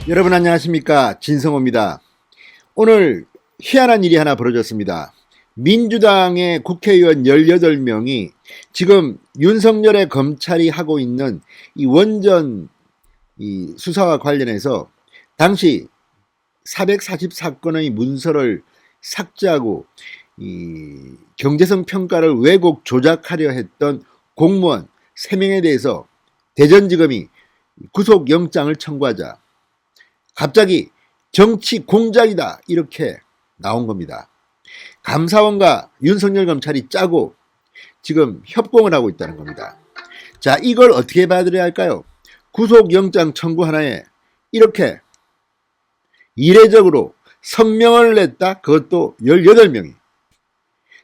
여러분 안녕하십니까, 진성호입니다. 오늘 희한한 일이 하나 벌어졌습니다. 민주당의 국회의원 18명이 지금 윤석열의 검찰이 하고 있는 이 원전 수사와 관련해서 당시 440사건의 문서를 삭제하고 이 경제성 평가를 왜곡 조작하려 했던 공무원 3명에 대해서 대전지검이 구속영장을 청구하자 갑자기 정치 공작이다 이렇게 나온 겁니다. 감사원과 윤석열 검찰이 짜고 지금 협공을 하고 있다는 겁니다. 자, 이걸 어떻게 받아들여야 할까요? 구속영장 청구 하나에 이렇게 이례적으로 성명을 냈다. 그것도 18명이.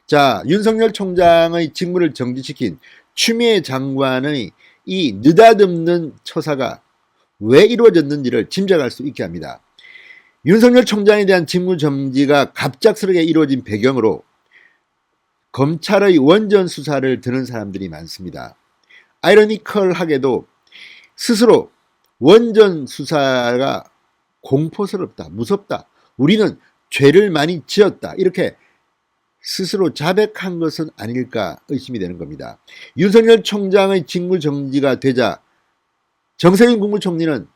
자, 윤석열 총장의 직무를 정지시킨 추미애 장관의 이 느닷없는 처사가 왜 이루어졌는지를 짐작할 수 있게 합니다. 윤석열 총장에 대한 직무 정지가 갑작스럽게 이루어진 배경으로 검찰의 원전 수사를 드는 사람들이 많습니다. 아이러니컬하게도 스스로 원전 수사가 공포스럽다, 무섭다, 우리는 죄를 많이 지었다 이렇게 스스로 자백한 것은 아닐까 의심이 되는 겁니다. 윤석열 총장의 직무 정지가 되자 정세균 국무총리는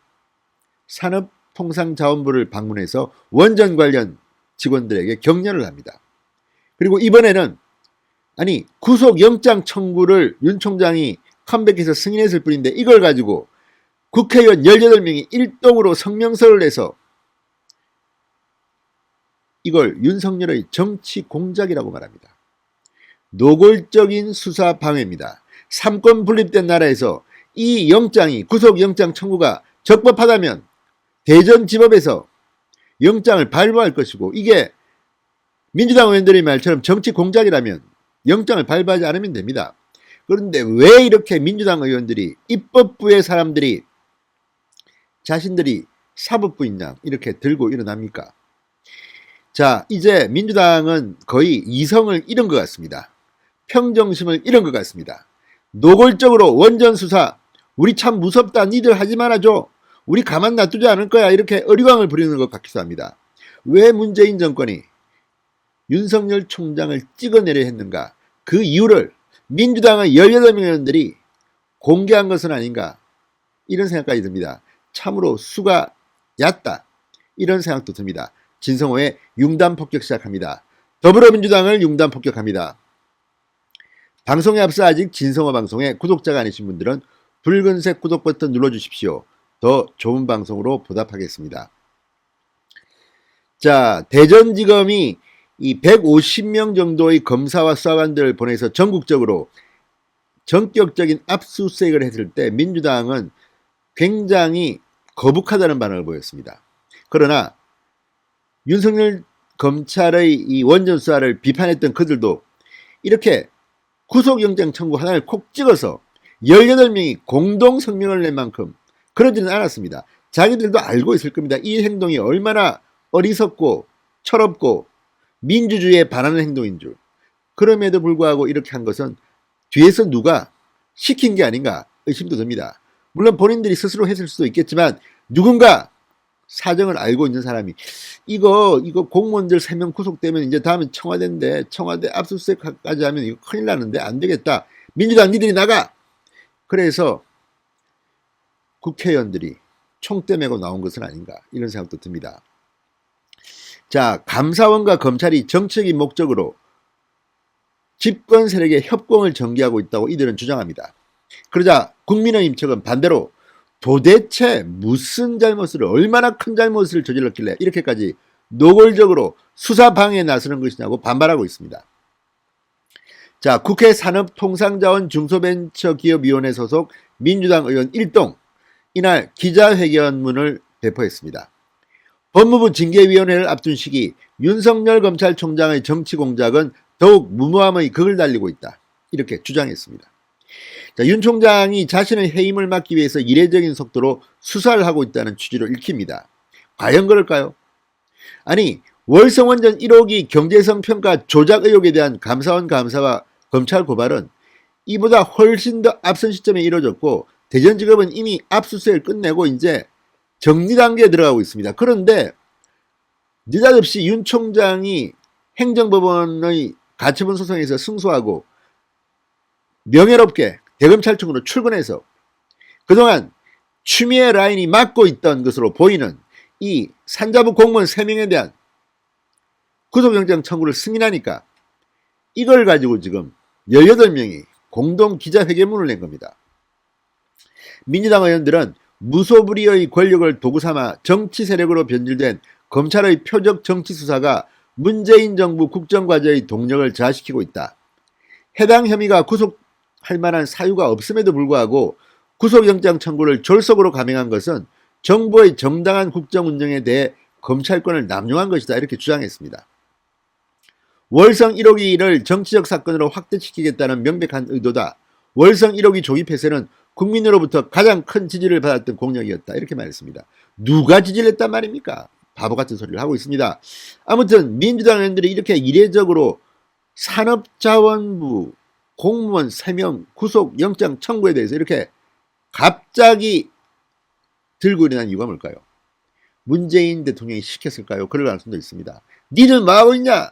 산업통상자원부를 방문해서 원전 관련 직원들에게 격려를 합니다. 그리고 이번에는 구속영장 청구를 윤 총장이 컴백해서 승인했을 뿐인데 이걸 가지고 국회의원 18명이 일동으로 성명서를 내서 이걸 윤석열의 정치 공작이라고 말합니다. 노골적인 수사 방해입니다. 삼권 분립된 나라에서 이 영장이 구속영장 청구가 적법하다면 대전지법에서 영장을 발부할 것이고 이게 민주당 의원들의 말처럼 정치 공작이라면 영장을 발부하지 않으면 됩니다. 그런데 왜 이렇게 민주당 의원들이 입법부의 사람들이 자신들이 사법부인 양 이렇게 들고 일어납니까? 자, 이제 민주당은 거의 이성을 잃은 것 같습니다. 평정심을 잃은 것 같습니다. 노골적으로 원전 수사 우리 참 무섭다 니들 하지 말아줘 우리 가만 놔두지 않을 거야 이렇게 어리광을 부리는 것 같기도 합니다. 왜 문재인 정권이 윤석열 총장을 찍어내려 했는가? 그 이유를 민주당의 18명 의원들이 공개한 것은 아닌가 이런 생각까지 듭니다. 참으로 수가 얕다 이런 생각도 듭니다. 진성호의 융단 폭격 시작합니다. 더불어민주당을 융단 폭격합니다. 방송에 앞서 아직 진성호 방송에 구독자가 아니신 분들은 붉은색 구독 버튼 눌러주십시오. 더 좋은 방송으로 보답하겠습니다. 자, 대전지검이 이 150명 정도의 검사와 수사관들을 보내서 전국적으로 전격적인 압수수색을 했을 때 민주당은 굉장히 거북하다는 반응을 보였습니다. 그러나 윤석열 검찰의 이 원전 수사를 비판했던 그들도 이렇게 구속영장 청구 하나를 콕 찍어서 18명이 공동 성명을 낸 만큼 그러지는 않았습니다. 자기들도 알고 있을 겁니다. 이 행동이 얼마나 어리석고 철없고 민주주의에 반하는 행동인 줄. 그럼에도 불구하고 이렇게 한 것은 뒤에서 누가 시킨 게 아닌가 의심도 듭니다. 물론 본인들이 스스로 했을 수도 있겠지만 누군가 사정을 알고 있는 사람이 이거 공무원들 3명 구속되면 이제 다음엔 청와대인데 청와대 압수수색까지 하면 이거 큰일 나는데 안 되겠다. 민주당 니들이 나가. 그래서 국회의원들이 총대 메고 나온 것은 아닌가 이런 생각도 듭니다. 자, 감사원과 검찰이 정치적인 목적으로 집권 세력의 협공을 전개하고 있다고 이들은 주장합니다. 그러자 국민의힘 측은 반대로 도대체 무슨 잘못을 얼마나 큰 잘못을 저질렀길래 이렇게까지 노골적으로 수사 방해에 나서는 것이냐고 반발하고 있습니다. 자, 국회 산업통상자원 중소벤처기업위원회 소속 민주당 의원 일동 이날 기자회견문을 배포했습니다. 법무부 징계위원회를 앞둔 시기 윤석열 검찰총장의 정치 공작은 더욱 무모함의 극을 달리고 있다. 이렇게 주장했습니다. 자, 윤 총장이 자신의 해임을 막기 위해서 이례적인 속도로 수사를 하고 있다는 취지로 읽힙니다. 과연 그럴까요? 월성원전 1호기 경제성 평가 조작 의혹에 대한 감사원 감사와 검찰 고발은 이보다 훨씬 더 앞선 시점에 이루어졌고 대전지검은 이미 압수수색을 끝내고 이제 정리 단계에 들어가고 있습니다. 그런데 느닷없이 윤 총장이 행정법원의 가처분 소송에서 승소하고 명예롭게 대검찰청으로 출근해서 그동안 추미애 라인이 막고 있던 것으로 보이는 이 산자부 공무원 3명에 대한 구속영장 청구를 승인하니까 이걸 가지고 지금 18명이 공동 기자회견문을 낸 겁니다. 민주당 의원들은 무소불위의 권력을 도구삼아 정치 세력으로 변질된 검찰의 표적 정치 수사가 문재인 정부 국정과제의 동력을 저하시키고 있다. 해당 혐의가 구속할 만한 사유가 없음에도 불구하고 구속영장 청구를 졸속으로 감행한 것은 정부의 정당한 국정 운영에 대해 검찰권을 남용한 것이다. 이렇게 주장했습니다. 월성 1호기를 정치적 사건으로 확대시키겠다는 명백한 의도다. 월성 1호기 조기 폐쇄는 국민으로부터 가장 큰 지지를 받았던 공약이었다. 이렇게 말했습니다. 누가 지지를 했단 말입니까? 바보 같은 소리를 하고 있습니다. 아무튼 민주당 의원들이 이렇게 이례적으로 산업자원부 공무원 3명 구속영장 청구에 대해서 이렇게 갑자기 들고 일어난 이유가 뭘까요? 문재인 대통령이 시켰을까요? 그럴 가능성도 있습니다. 니들 뭐하고 있냐?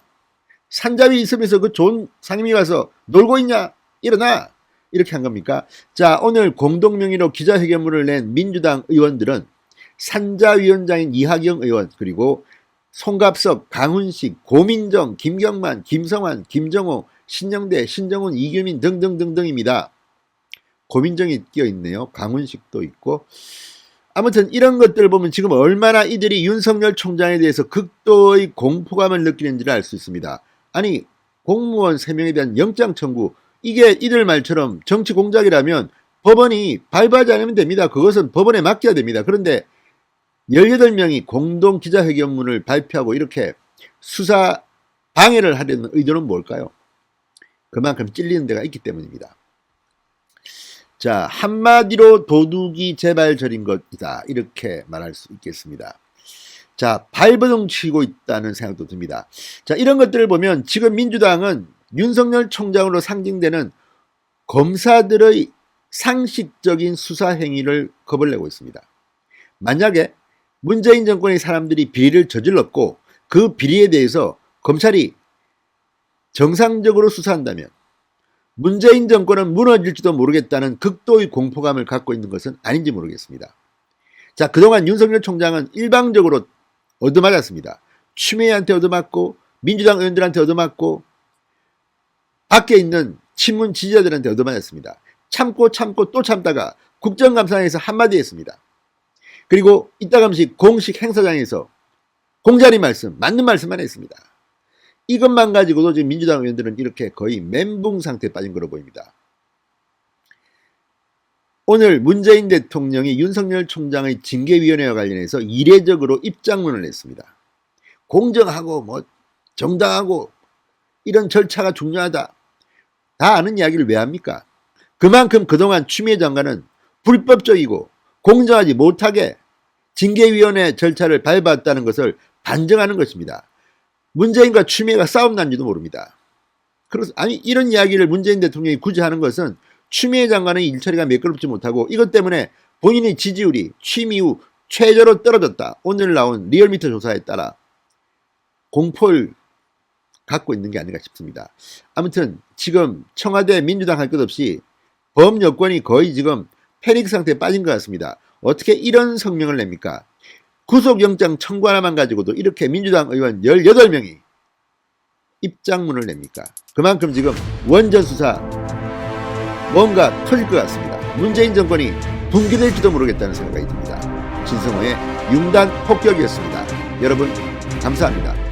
산자위 있으면서 그 좋은 상임위 와서 놀고 있냐? 일어나! 이렇게 한 겁니까? 자, 오늘 공동명의로 기자회견문을 낸 민주당 의원들은 산자위원장인 이하경 의원, 그리고 송갑석, 강훈식, 고민정, 김경만, 김성환, 김정호, 신영대, 신정훈, 이규민 등등등등입니다. 고민정이 끼어있네요. 강훈식도 있고. 아무튼 이런 것들을 보면 지금 얼마나 이들이 윤석열 총장에 대해서 극도의 공포감을 느끼는지를 알 수 있습니다. 아니, 공무원 3명에 대한 영장 청구, 이게 이들 말처럼 정치 공작이라면 법원이 발부하지 않으면 됩니다. 그것은 법원에 맡겨야 됩니다. 그런데 18명이 공동 기자회견문을 발표하고 이렇게 수사 방해를 하려는 의도는 뭘까요? 그만큼 찔리는 데가 있기 때문입니다. 자, 한마디로 도둑이 재발절인 것이다. 이렇게 말할 수 있겠습니다. 자, 발버둥 치고 있다는 생각도 듭니다. 자, 이런 것들을 보면 지금 민주당은 윤석열 총장으로 상징되는 검사들의 상식적인 수사 행위를 겁을 내고 있습니다. 만약에 문재인 정권의 사람들이 비리를 저질렀고 그 비리에 대해서 검찰이 정상적으로 수사한다면 문재인 정권은 무너질지도 모르겠다는 극도의 공포감을 갖고 있는 것은 아닌지 모르겠습니다. 자, 그동안 윤석열 총장은 일방적으로 얻어맞았습니다. 추미애한테 얻어맞고 민주당 의원들한테 얻어맞고 밖에 있는 친문 지지자들한테 얻어맞았습니다. 참고 또 참다가 국정감사에서 한마디 했습니다. 그리고 이따금씩 공식 행사장에서 공자리 말씀, 맞는 말씀만 했습니다. 이것만 가지고도 지금 민주당 의원들은 이렇게 거의 멘붕 상태에 빠진 걸로 보입니다. 오늘 문재인 대통령이 윤석열 총장의 징계위원회와 관련해서 이례적으로 입장문을 냈습니다. 공정하고 정당하고 이런 절차가 중요하다. 다 아는 이야기를 왜 합니까? 그만큼 그동안 추미애 장관은 불법적이고 공정하지 못하게 징계위원회 절차를 밟았다는 것을 반증하는 것입니다. 문재인과 추미애가 싸움 난지도 모릅니다. 그래서 아니 이런 이야기를 문재인 대통령이 굳이 하는 것은 추미애 장관의 일처리가 매끄럽지 못하고 이것 때문에 본인의 지지율이 취임 이후 최저로 떨어졌다. 오늘 나온 리얼미터 조사에 따라 공포를 갖고 있는 게 아닌가 싶습니다. 아무튼 지금 청와대 민주당 할 것 없이 범여권이 거의 지금 패닉 상태에 빠진 것 같습니다. 어떻게 이런 성명을 냅니까? 구속영장 청구 하나만 가지고도 이렇게 민주당 의원 18명이 입장문을 냅니까? 그만큼 지금 원전 수사 뭔가 터질 것 같습니다. 문재인 정권이 붕괴될지도 모르겠다는 생각이 듭니다. 진성호의 융단 폭격이었습니다. 여러분 감사합니다.